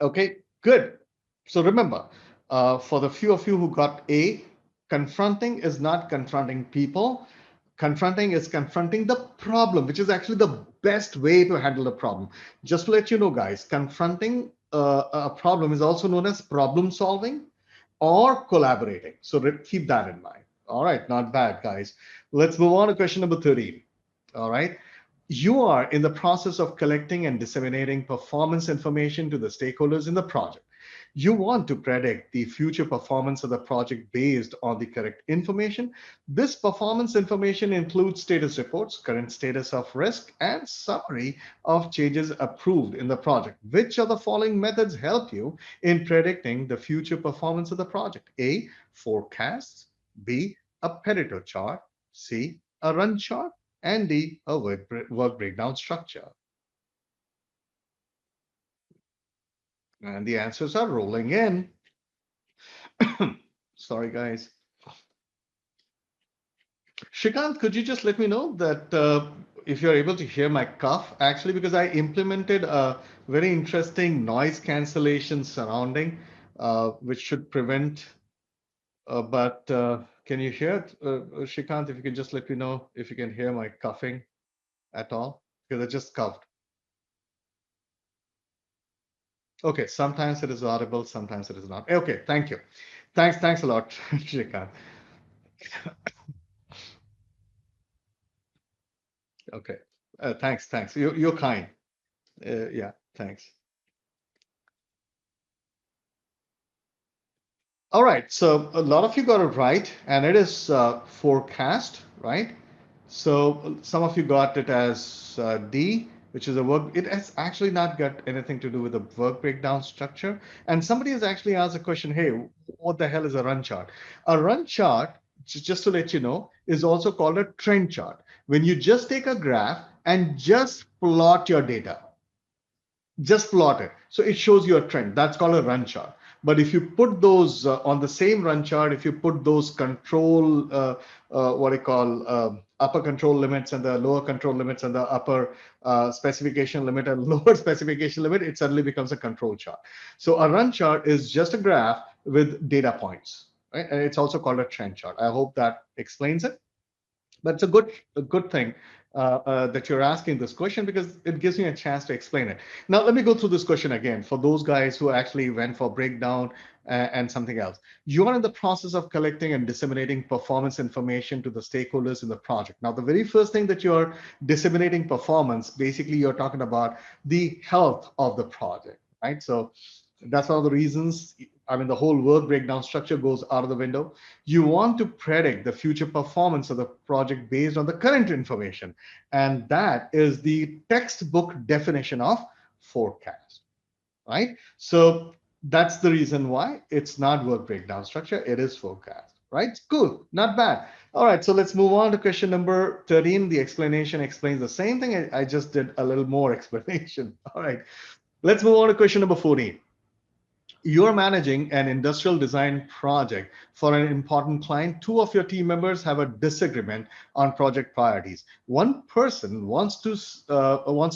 Okay, good. So remember, for the few of you who got A, confronting is not confronting people. Confronting is confronting the problem, which is actually the best way to handle the problem. Just to let you know, guys, confronting a problem is also known as problem solving or collaborating. So keep that in mind. All right, not bad, guys. Let's move on to question number 13. All right. You are in the process of collecting and disseminating performance information to the stakeholders in the project. You want to predict the future performance of the project based on the correct information. This performance information includes status reports, current status of risk, and summary of changes approved in the project. Which of the following methods help you in predicting the future performance of the project? A, forecasts, B, a Pareto chart, C, a run chart, and D, a work breakdown structure. And the answers are rolling in. Sorry, guys. Shrikant, could you just let me know that if you're able to hear my cough, actually, because I implemented a very interesting noise cancellation surrounding, which should prevent, but can you hear it? Shrikant, if you can just let me know if you can hear my coughing at all, because I just coughed. Okay, sometimes it is audible, sometimes it is not. Okay, thank you. Thanks a lot, Shrikant. Okay, thanks. You're kind. Yeah, thanks. All right, so a lot of you got it right, and it is forecast, right? So some of you got it as D, which is a work. It has actually not got anything to do with the work breakdown structure. And somebody has actually asked a question, hey, what the hell is a run chart? A run chart, just to let you know, is also called a trend chart. When you just take a graph and just plot your data, just plot it. So it shows you a trend. That's called a run chart. But if you put those on the same run chart, if you put those control, what I call upper control limits and the lower control limits and the upper specification limit and lower specification limit, it suddenly becomes a control chart. So a run chart is just a graph with data points, right? And it's also called a trend chart. I hope that explains it. But it's a good thing that you're asking this question because it gives me a chance to explain it. Now, let me go through this question again for those guys who actually went for breakdown and something else. You are in the process of collecting and disseminating performance information to the stakeholders in the project. Now, the very first thing that you're disseminating performance, basically, you're talking about the health of the project, right? So that's one of the reasons. I mean, the whole work breakdown structure goes out of the window. You want to predict the future performance of the project based on the current information. And that is the textbook definition of forecast, right? So that's the reason why it's not work breakdown structure, it is forecast, right? Cool, not bad. All right, so let's move on to question number 13. The explanation explains the same thing. I just did a little more explanation. All right, let's move on to question number 14. You're managing an industrial design project for an important client. Two of your team members have a disagreement on project priorities. One person wants to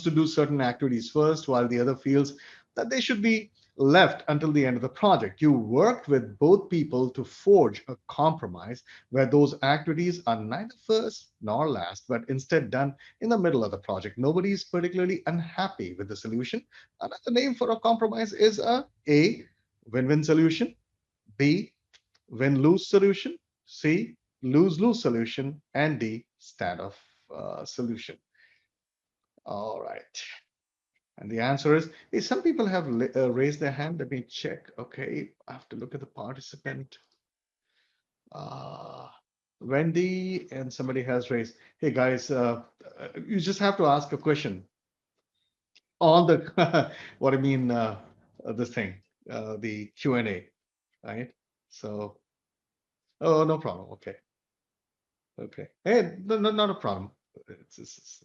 do certain activities first, while the other feels that they should be left until the end of the project. You worked with both people to forge a compromise where those activities are neither first nor last, but instead done in the middle of the project. Nobody is particularly unhappy with the solution. Another name for a compromise is a win-win solution, B, win-lose solution, C, lose-lose solution, and D, standoff solution. All right. And the answer is, some people have raised their hand. Let me check. Okay, I have to look at the participant. Uh, Wendy and somebody has raised. Hey guys, you just have to ask a question on the what I mean this thing, the Q&A, right? So, oh, no problem. Okay. Okay. Hey, no, no, not a problem.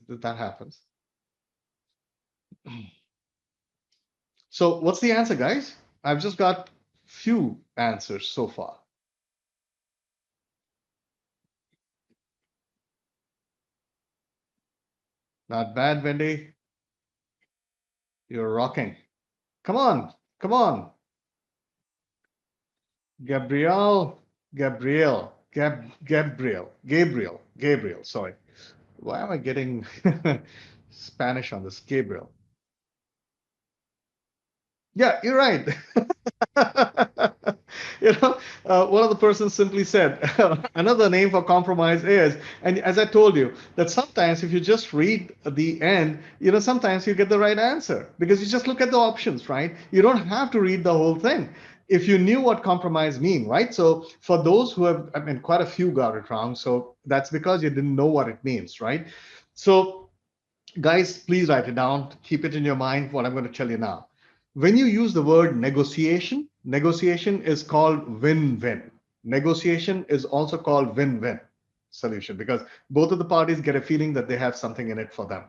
That happens. So what's the answer, guys? I've just got few answers so far. Not bad, Wendy. You're rocking. Come on. Come on. Gabriel. Gabriel. Gabriel. Sorry. Why am I getting Spanish on this? Gabriel. Yeah, you're right. One of the persons simply said, another name for compromise is, and as I told you, that sometimes if you just read the end, sometimes you get the right answer because you just look at the options, right? You don't have to read the whole thing. If you knew what compromise mean, right? So for those who have, I mean, quite a few got it wrong. So that's because you didn't know what it means, right? So guys, please write it down. Keep it in your mind what I'm going to tell you now. When you use the word negotiation, negotiation is called win-win. Negotiation is also called win-win solution because both of the parties get a feeling that they have something in it for them,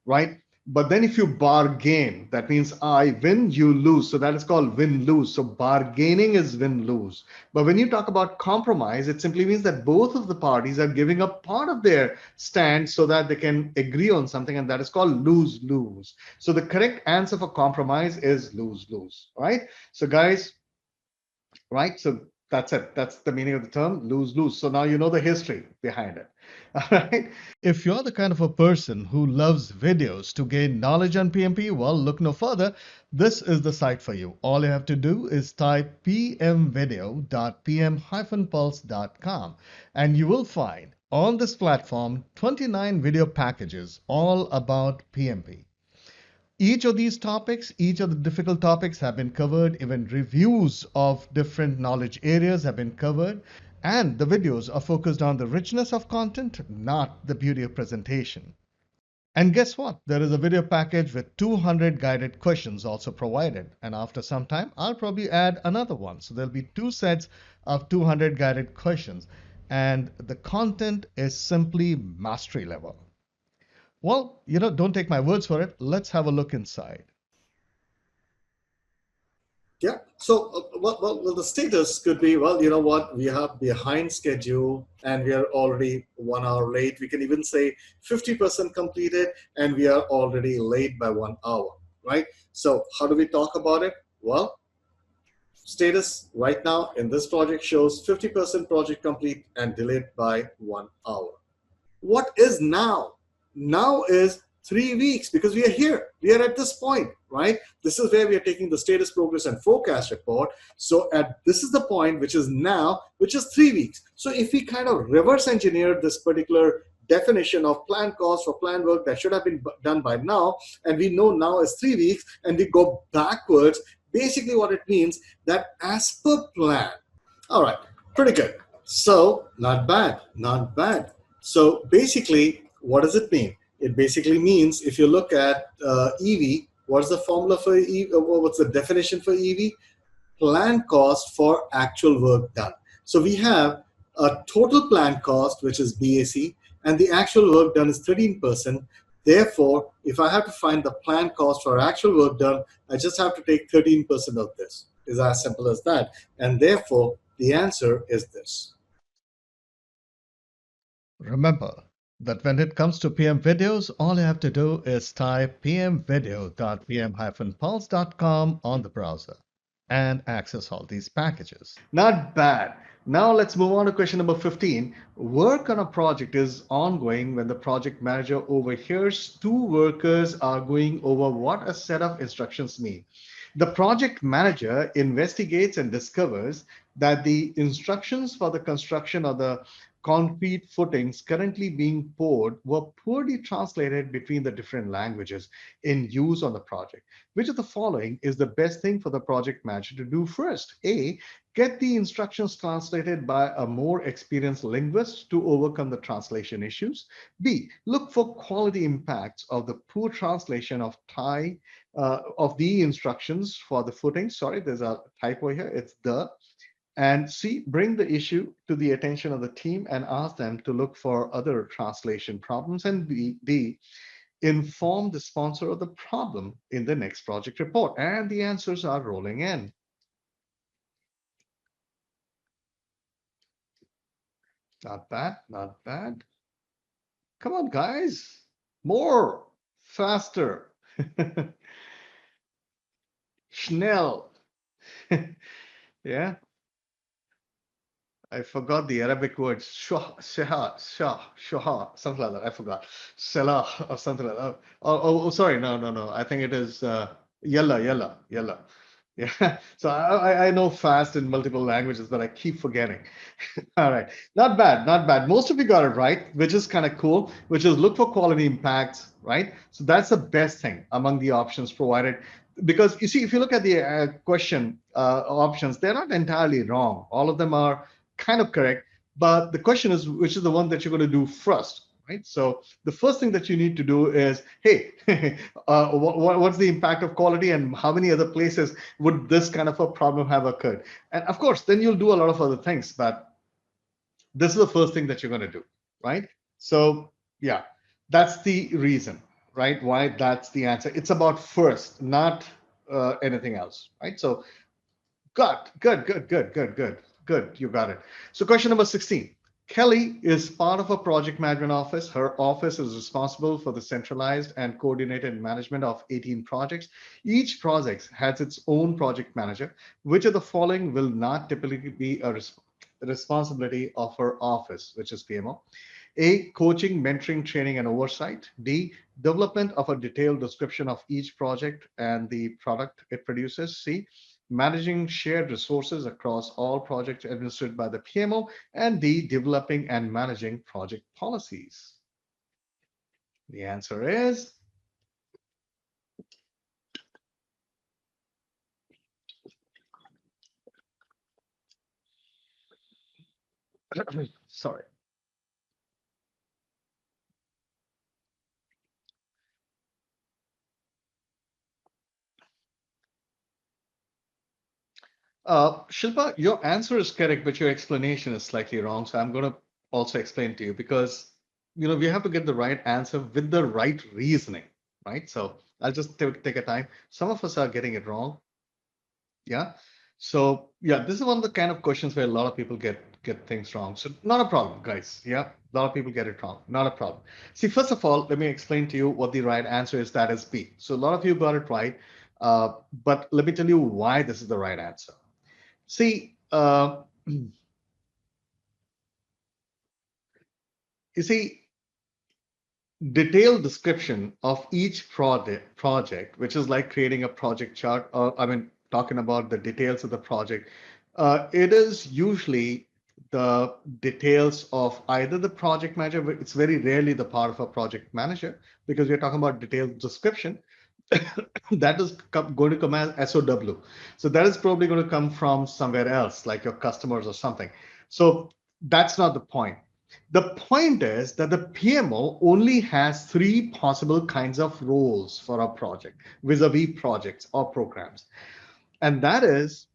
right? But then if you bargain, that means I win, you lose. So that is called win-lose. So bargaining is win-lose. But when you talk about compromise, it simply means that both of the parties are giving up part of their stand so that they can agree on something, and that is called lose-lose. So the correct answer for compromise is lose-lose, right? So guys, right? So that's it. That's the meaning of the term lose-lose. So now you know the history behind it. All right. If you're the kind of a person who loves videos to gain knowledge on PMP, well, look no further. This is the site for you. All you have to do is type pmvideo.pm-pulse.com and you will find on this platform 29 video packages all about PMP. Each of these topics, each of the difficult topics have been covered, even reviews of different knowledge areas have been covered, and the videos are focused on the richness of content, not the beauty of presentation. And guess what? There is a video package with 200 guided questions also provided. And after some time, I'll probably add another one. So there'll be two sets of 200 guided questions. And the content is simply mastery level. Well, don't take my words for it. Let's have a look inside. Yeah. So, well, the status could be, well, you know what, we are behind schedule and we are already 1 hour late. We can even say 50% completed and we are already late by 1 hour, right? So how do we talk about it? Well, status right now in this project shows 50% project complete and delayed by 1 hour. What is now? now is 3 weeks because we are here. We are at this point, right? This is where we are taking the status, progress, and forecast report. So this is the point, which is now, which is 3 weeks. So if we kind of reverse engineer this particular definition of planned cost for planned work that should have been done by now, and we know now is 3 weeks, and we go backwards, basically what it means that as per plan. All right, pretty good. So not bad, not bad. So basically, what does it mean? It basically means if you look at EV, what's the formula for EV? What's the definition for EV? Planned cost for actual work done. So we have a total planned cost, which is BAC, and the actual work done is 13%. Therefore, if I have to find the planned cost for actual work done, I just have to take 13% of this. It's as simple as that. And therefore, the answer is this. Remember that when it comes to PM videos, all you have to do is type pmvideo.pm-pulse.com on the browser and access all these packages. Not bad. Now let's move on to question number 15. Work on a project is ongoing when the project manager overhears two workers arguing over what a set of instructions mean. The project manager investigates and discovers that the instructions for the construction of the concrete footings currently being poured were poorly translated between the different languages in use on the project. Which of the following is the best thing for the project manager to do first? A, get the instructions translated by a more experienced linguist to overcome the translation issues. B, look for quality impacts of the poor translation of the instructions for the footing. Sorry, there's a typo here. It's the. And C, bring the issue to the attention of the team and ask them to look for other translation problems. And D, inform the sponsor of the problem in the next project report. And the answers are rolling in. Not bad, not bad. Come on, guys. More, faster. Schnell. Yeah, I forgot the Arabic word. Shah, shah, shah, shah, something like that. I forgot. Salah or something like that. Sorry. No, no, no. I think it is yalla, yalla, yalla. Yeah. So I know fast in multiple languages, but I keep forgetting. All right. Not bad, not bad. Most of you got it right, which is kind of cool, which is look for quality impacts, right? So that's the best thing among the options provided. Because you see, if you look at the question options, they're not entirely wrong. All of them are kind of correct. But the question is, which is the one that you're going to do first, right? So the first thing that you need to do is, hey, what's the impact of quality and how many other places would this kind of a problem have occurred? And of course, then you'll do a lot of other things. But this is the first thing that you're going to do, right? So yeah, that's the reason, right? Why that's the answer. It's about first, not anything else, right? So good. You got it. So question number 16. Kelly is part of a project management office. Her office is responsible for the centralized and coordinated management of 18 projects. Each project has its own project manager. Which of the following will not typically be a responsibility of her office, which is PMO? A, coaching, mentoring, training, and oversight. D, development of a detailed description of each project and the product it produces. C, managing shared resources across all projects administered by the PMO. And D, developing and managing project policies. The answer is sorry. Shilpa, your answer is correct, but your explanation is slightly wrong. So I'm going to also explain to you because we have to get the right answer with the right reasoning, right? So I'll just take a time. Some of us are getting it wrong. Yeah. So yeah, this is one of the kind of questions where a lot of people get things wrong. So not a problem, guys. Yeah, a lot of people get it wrong. Not a problem. See, first of all, let me explain to you what the right answer is. That is B. So a lot of you got it right, but let me tell you why this is the right answer. See, you see, detailed description of each project, which is like creating a project chart, or I mean, talking about the details of the project. It is usually the details of either the project manager, but it's very rarely the part of a project manager because we're talking about detailed description. That is going to come as SOW. So that is probably going to come from somewhere else, like your customers or something. So that's not the point. The point is that the PMO only has three possible kinds of roles for a project vis-a-vis projects or programs. And that is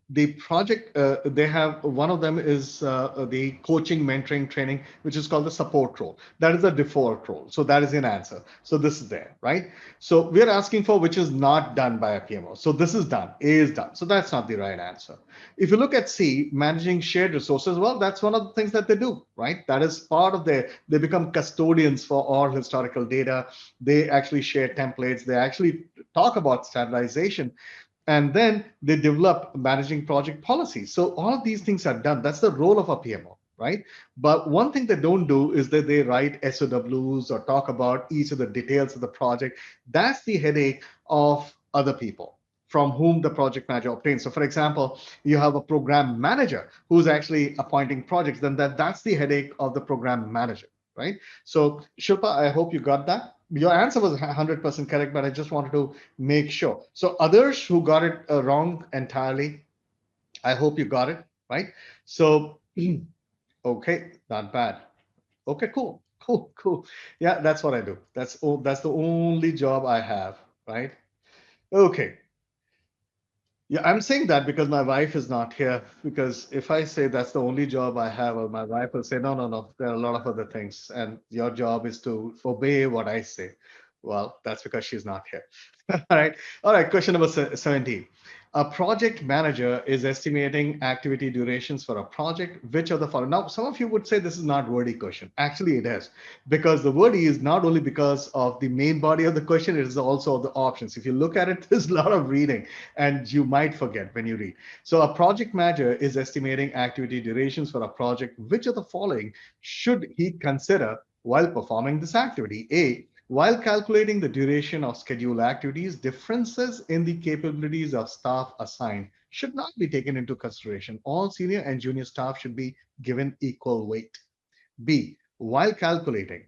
the project, they have one of them is the coaching, mentoring, training, which is called the support role. That is the default role. So that is an answer. So this is there, right? So we're asking for which is not done by a PMO. So this is done, A is done. So that's not the right answer. If you look at C, managing shared resources, well, that's one of the things that they do, right? That is part of they become custodians for all historical data. They actually share templates. They actually talk about standardization, and then they develop managing project policies. So all of these things are done. That's the role of a PMO, right? But one thing they don't do is that they write SOWs or talk about each of the details of the project. That's the headache of other people from whom the project manager obtains. So for example, you have a program manager who's actually appointing projects, then that's the headache of the program manager, right? So Shilpa, I hope you got that. Your answer was 100% correct, but I just wanted to make sure. So others who got it wrong entirely, I hope you got it, right? So, okay, not bad. Okay, cool, cool, cool. Yeah, that's what I do. That's the only job I have, right? Okay. Yeah, I'm saying that because my wife is not here. Because if I say that's the only job I have, well, my wife will say, no, no, no, there are a lot of other things. And your job is to obey what I say. Well, that's because she's not here. All right. All right. Question number 17. A project manager is estimating activity durations for a project. Which of the following? Now, some of you would say this is not wordy question. Actually, it is, because the wordy is not only because of the main body of the question, it is also the options. If you look at it, there's a lot of reading and you might forget when you read. So a project manager is estimating activity durations for a project. Which of the following should he consider while performing this activity? A, while calculating the duration of scheduled activities, differences in the capabilities of staff assigned should not be taken into consideration. All senior and junior staff should be given equal weight. B, while calculating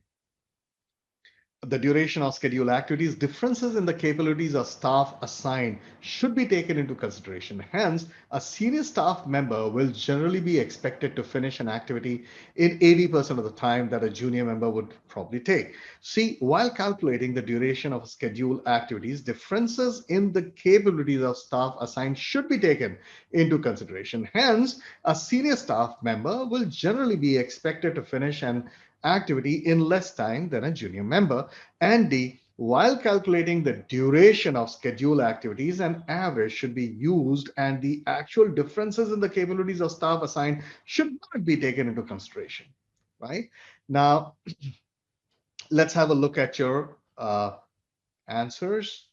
the duration of scheduled activities, differences in the capabilities of staff assigned should be taken into consideration. Hence, a senior staff member will generally be expected to finish an activity in 80% of the time that a junior member would probably take. See, while calculating the duration of scheduled activities, differences in the capabilities of staff assigned should be taken into consideration. Hence, a senior staff member will generally be expected to finish an activity in less time than a junior member. And D, while calculating the duration of scheduled activities, an average should be used and the actual differences in the capabilities of staff assigned should not be taken into consideration, right? Now, let's have a look at your answers.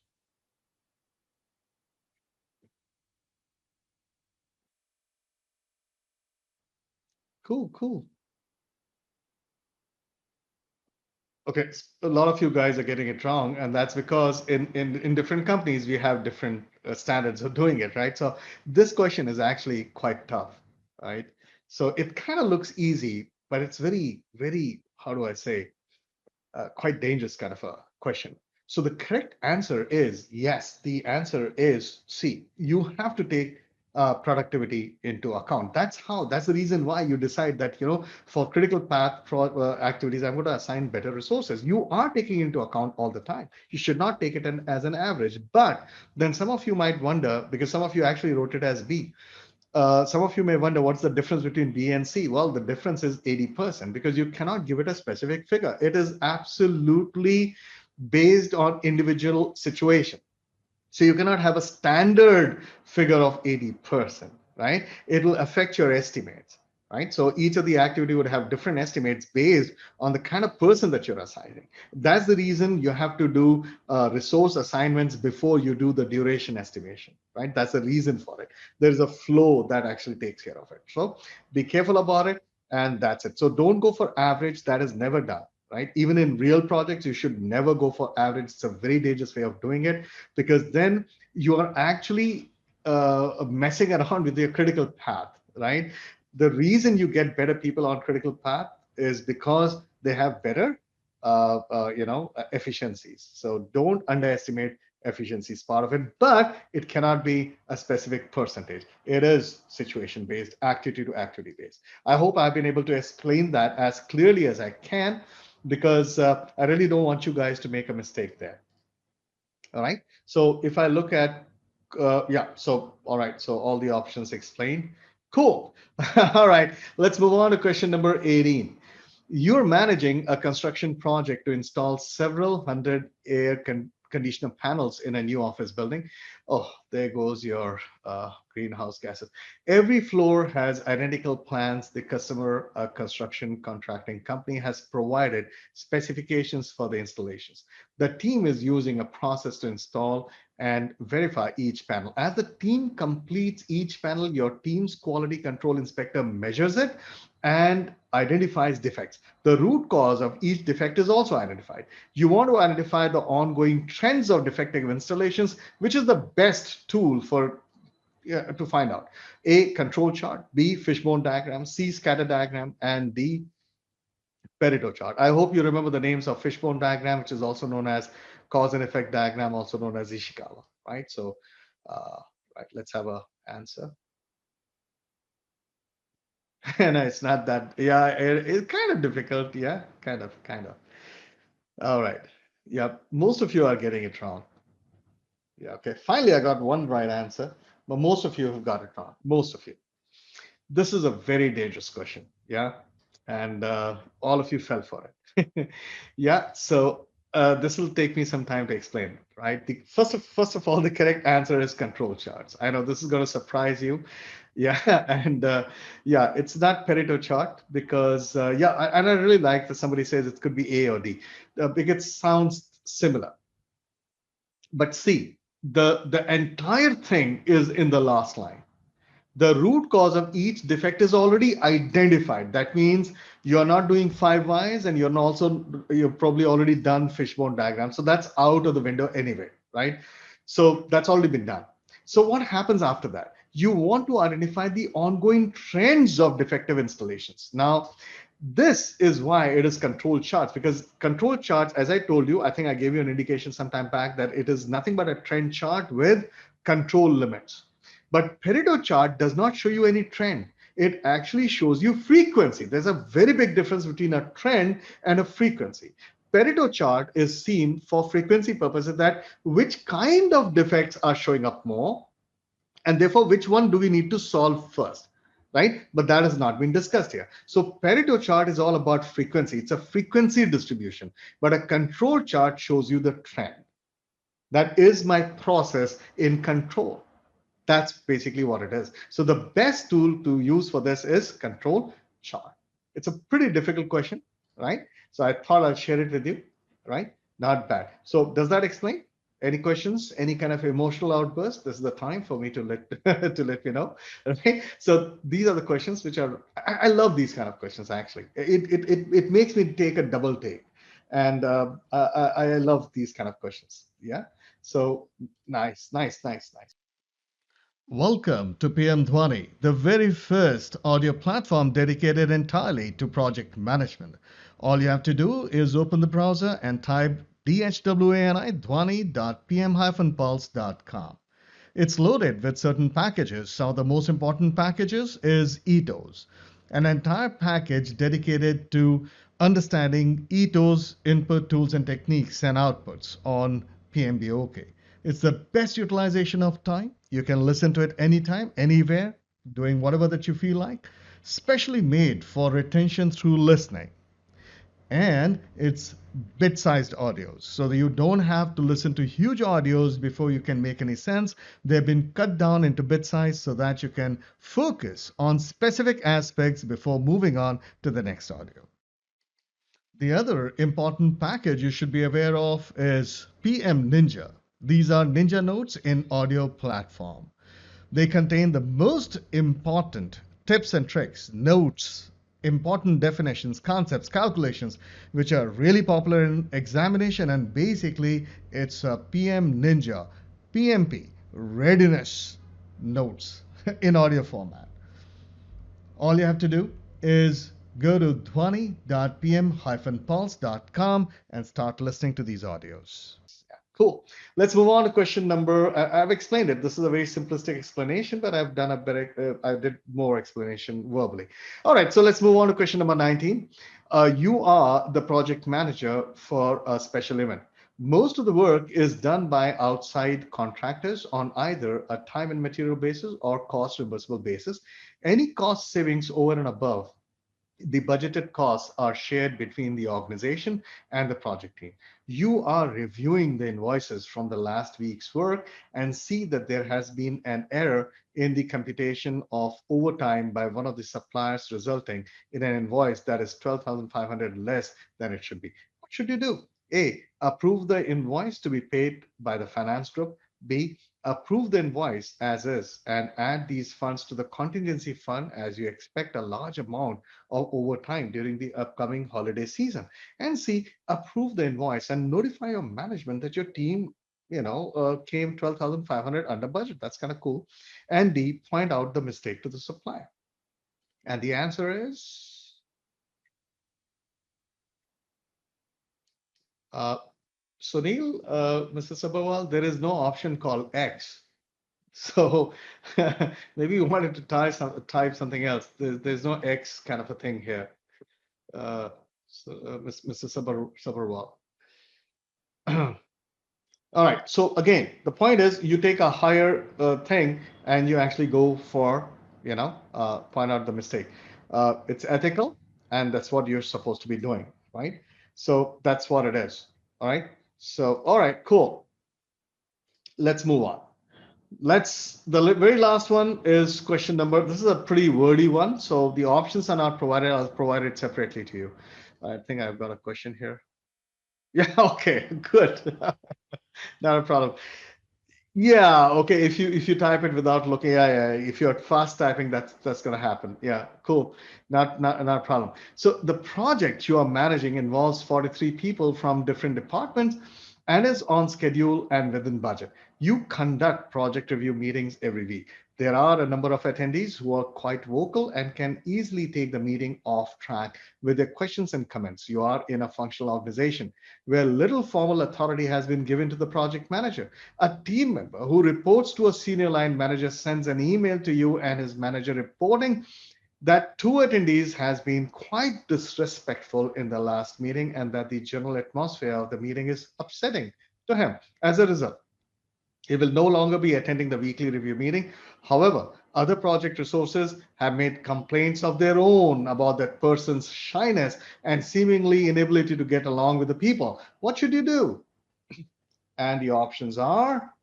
Cool, cool. Okay, a lot of you guys are getting it wrong, and that's because in different companies we have different standards of doing it, right? So this question is actually quite tough, right? So it kind of looks easy, but it's very, very, how do I say, quite dangerous kind of a question. So the correct answer is yes. The answer is C. You have to take productivity into account. That's the reason why you decide that, for critical path activities, I'm going to assign better resources. You are taking into account all the time. You should not take it as an average. But then some of you might wonder, because some of you actually wrote it as B. Some of you may wonder what's the difference between B and C. Well, the difference is 80% because you cannot give it a specific figure. It is absolutely based on individual situation. So you cannot have a standard figure of 80%, right? It will affect your estimates, right? So each of the activity would have different estimates based on the kind of person that you're assigning. That's the reason you have to do resource assignments before you do the duration estimation, right? That's the reason for it. There's a flow that actually takes care of it. So be careful about it. and that's it. So don't go for average. That is never done, right? Even in real projects, you should never go for average. It's a very dangerous way of doing it, because then you are actually messing around with your critical path, right? The reason you get better people on critical path is because they have better efficiencies. So don't underestimate efficiency is part of it, but it cannot be a specific percentage. It is situation based, activity to activity based. I hope I've been able to explain that as clearly as I can, because I really don't want you guys to make a mistake there. All right. So if I look at, yeah, so all right, so all the options explained. Cool. All right, let's move on to question number 18. You're managing a construction project to install several hundred conditioner panels in a new office building. Oh, there goes your greenhouse gases. Every floor has identical plans. The customer, a construction contracting company, has provided specifications for the installations. The team is using a process to install and verify each panel. As the team completes each panel, your team's quality control inspector measures it and identifies defects. The root cause of each defect is also identified. You want to identify the ongoing trends of defective installations, which is the best tool for to find out. A, control chart; B, fishbone diagram; C, scatter diagram; and D, Pareto chart. I hope you remember the names of fishbone diagram, which is also known as cause and effect diagram, also known as Ishikawa, right? So, uh, right, let's have a answer. No, it's not that. Yeah, it's kind of difficult. Yeah, kind of. All right. Yeah, most of you are getting it wrong. Yeah, okay. Finally, I got one right answer, but most of you have got it wrong. Most of you. This is a very dangerous question. Yeah, and all of you fell for it. Yeah, so this will take me some time to explain, right? First of all, the correct answer is control charts. I know this is going to surprise you. Yeah, and yeah, it's not Pareto chart because yeah, and I really like that somebody says it could be A or D because it sounds similar. But see, the entire thing is in the last line. The root cause of each defect is already identified. That means you're not doing five whys, and you've probably already done fishbone diagram. So that's out of the window anyway, right? So that's already been done. So what happens after that? You want to identify the ongoing trends of defective installations. Now, this is why it is control charts, because control charts, as I told you, I think I gave you an indication some time back that it is nothing but a trend chart with control limits. But Pareto chart does not show you any trend. It actually shows you frequency. There's a very big difference between a trend and a frequency. Pareto chart is seen for frequency purposes, that which kind of defects are showing up more, and therefore which one do we need to solve first, right? But that has not been discussed here. So Pareto chart is all about frequency. It's a frequency distribution, but a control chart shows you the trend. That is my process in control. That's basically what it is. So the best tool to use for this is control chart. It's a pretty difficult question, right? So I thought I'll share it with you, right? Not bad. So does that explain? Any questions? Any kind of emotional outburst? This is the time for me to let to let me know. Okay. So these are the questions which are I love these kind of questions actually. It makes me take a double take, and I love these kind of questions. Yeah. So nice, nice, nice, nice. Welcome to PM Dhwani, the very first audio platform dedicated entirely to project management. All you have to do is open the browser and type dhwani.pm-pulse.com. It's loaded with certain packages. Some of the most important packages is ETOs, an entire package dedicated to understanding ETOs, input tools and techniques and outputs on PMBOK. It's the best utilization of time. You can listen to it anytime, anywhere, doing whatever that you feel like. Specially made for retention through listening. And it's bit-sized audios, so that you don't have to listen to huge audios before you can make any sense. They've been cut down into bit size so that you can focus on specific aspects before moving on to the next audio. The other important package you should be aware of is PM Ninja. These are Ninja notes in audio platform. They contain the most important tips and tricks, notes important definitions, concepts, calculations, which are really popular in examination. And basically, it's a PM Ninja, PMP Readiness Notes in audio format. All you have to do is go to dhwani.pm-pulse.com and start listening to these audios. Cool. Let's move on to question number. I've explained it. This is a very simplistic explanation, but I've done a better. I did more explanation verbally. All right. So let's move on to question number 19. You are the project manager for a special event. Most of the work is done by outside contractors on either a time and material basis or cost reimbursable basis. Any cost savings over and above the budgeted costs are shared between the organization and the project team. You are reviewing the invoices from the last week's work and see that there has been an error in the computation of overtime by one of the suppliers, resulting in an invoice that is 12,500 less than it should be. What should you do? A, approve the invoice to be paid by the finance group. B, approve the invoice as is and add these funds to the contingency fund as you expect a large amount of overtime during the upcoming holiday season. And C, approve the invoice and notify your management that your team came 12,500 under budget. That's kind of cool. And D, point out the mistake to the supplier. And the answer is uh, Sunil, Mr. Sabharwal, there is no option called X. So maybe you wanted to type something else. There's no X kind of a thing here. Mr. Sabharwal. All right. So again, the point is you take a higher thing and you actually go for, point out the mistake. It's ethical, and that's what you're supposed to be doing, right? So that's what it is. All right. So, all right, cool. Let's move on. The very last one is question number. This is a pretty wordy one. So the options are not provided. I'll provide it separately to you. I think I've got a question here. Yeah. Okay. Good. Not a problem. Yeah, okay. If you type it without looking, yeah. If you're fast typing, that's gonna happen. Yeah, cool. Not a problem. So the project you are managing involves 43 people from different departments and is on schedule and within budget. You conduct project review meetings every week. There are a number of attendees who are quite vocal and can easily take the meeting off track with their questions and comments. You are in a functional organization where little formal authority has been given to the project manager. A team member who reports to a senior line manager sends an email to you and his manager reporting that two attendees has been quite disrespectful in the last meeting and that the general atmosphere of the meeting is upsetting to him. As a result, he will no longer be attending the weekly review meeting. However, other project resources have made complaints of their own about that person's shyness and seemingly inability to get along with the people. What should you do? And the options are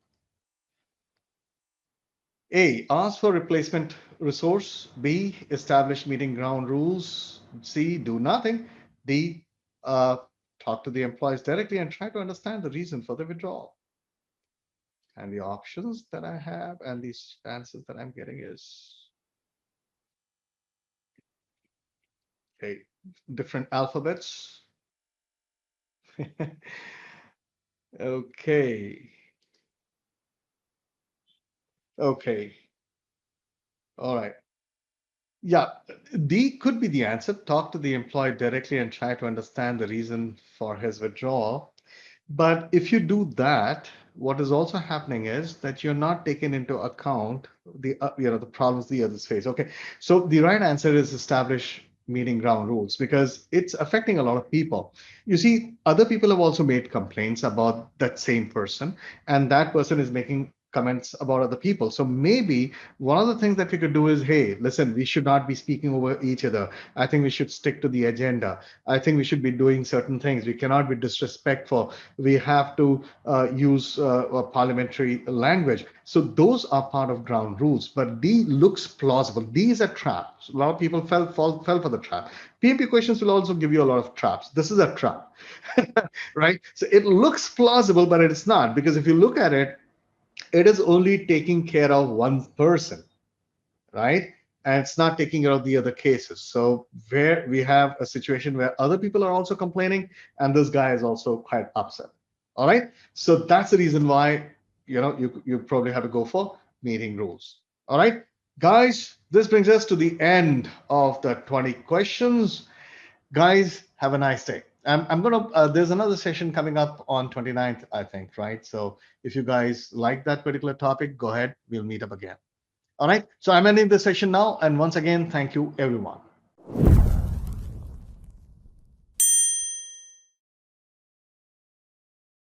A, ask for replacement resource. B, establish meeting ground rules. C, do nothing. D, talk to the employees directly and try to understand the reason for the withdrawal. And the options that I have and these answers that I'm getting is okay, different alphabets. Okay, okay, all right. Yeah, D could be the answer. Talk to the employee directly and try to understand the reason for his withdrawal. But if you do that, what is also happening is that you're not taking into account the problems the others face. Okay, so the right answer is establish meeting ground rules because it's affecting a lot of people. You see, other people have also made complaints about that same person, and that person is making comments about other people. So maybe one of the things that we could do is, hey, listen, we should not be speaking over each other. I think we should stick to the agenda. I think we should be doing certain things. We cannot be disrespectful. We have to use parliamentary language. So those are part of ground rules. But D looks plausible. D is a trap. So a lot of people fell for the trap. PMP questions will also give you a lot of traps. This is a trap, right? So it looks plausible, but it's not because if you look at it, it is only taking care of one person, right? and it's not taking care of the other cases. So where we have a situation where other people are also complaining, and this guy is also quite upset. All right. So that's the reason why you probably have to go for meeting rules. All right, guys. This brings us to the end of the 20 questions. Guys, have a nice day. I'm gonna there's another session coming up on 29th, I think, right? So if you guys like that particular topic, go ahead. We'll meet up again. All right. So I'm ending the session now. And once again, thank you, everyone.